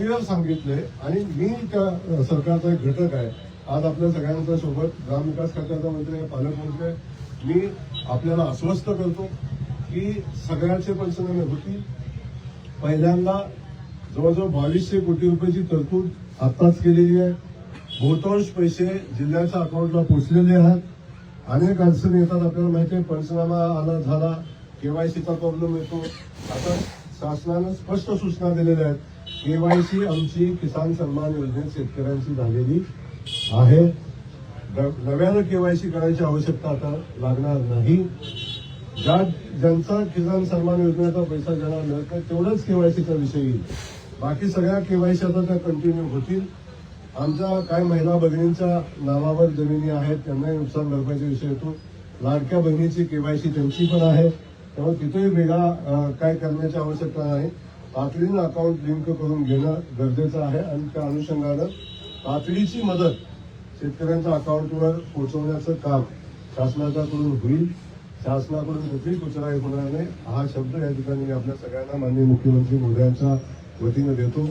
Clear सांगितलंय आणि मी त्या सरकारचा एक घटक आहे. आज आपल्या सगळ्यांच्या सोबत ग्रामविकास खात्याचा मंत्री आहे, पालकमंत्री आहे. मी आपल्याला आश्वस्त करतो की सगळ्याचे पंचनामे होतील. पहिल्यांदा जवळजवळ 2200 कोटी रुपयाची तरतूद आत्ताच केलेली आहे. बहुतांश पैसे जिल्ह्याच्या अकाउंटला पोचलेले आहेत. अनेक अडचणी येतात, आपल्याला माहिती आहे. पंचनामा आला झाला, केवायसीचा प्रॉब्लेम येतो. आता शासनानं स्पष्ट सूचना दिलेल्या आहेत. केवायसी आमची किसान सन्मान योजनेत शेतकऱ्यांची झालेली आहे. नव्यानं केवायसी करायची आवश्यकता आता लागणार नाही. ज्यांचा किसान सन्मान योजनेचा पैसा ज्यांना मिळत नाही तेवढंच केवायसीचा विषय येईल. बाकी सगळ्या केवायसी आता त्या कंटिन्यू होतील. आमच्या काही महिला भगिनींच्या नावावर जमिनी आहेत, त्यांनाही नुकसान भरपाईचा विषय येतो. लाडक्या बहिणीची केवायसी त्यांची पण आहे, त्यामुळे तिथेही वेगळा काय करण्याची आवश्यकता नाही. तातडीनं अकाउंट लिंक करून घेणं गरजेचं आहे आणि त्या अनुषंगानं तातडीची मदत शेतकऱ्यांच्या अकाउंटवर पोहोचवण्याचं काम शासनाच्याकडून होईल. शासनाकडून कुठलीही कुचराई होणार नाही हा शब्द या ठिकाणी मी आपल्या सगळ्यांना माननीय मुख्यमंत्री मोदयांच्या वतीनं देतो.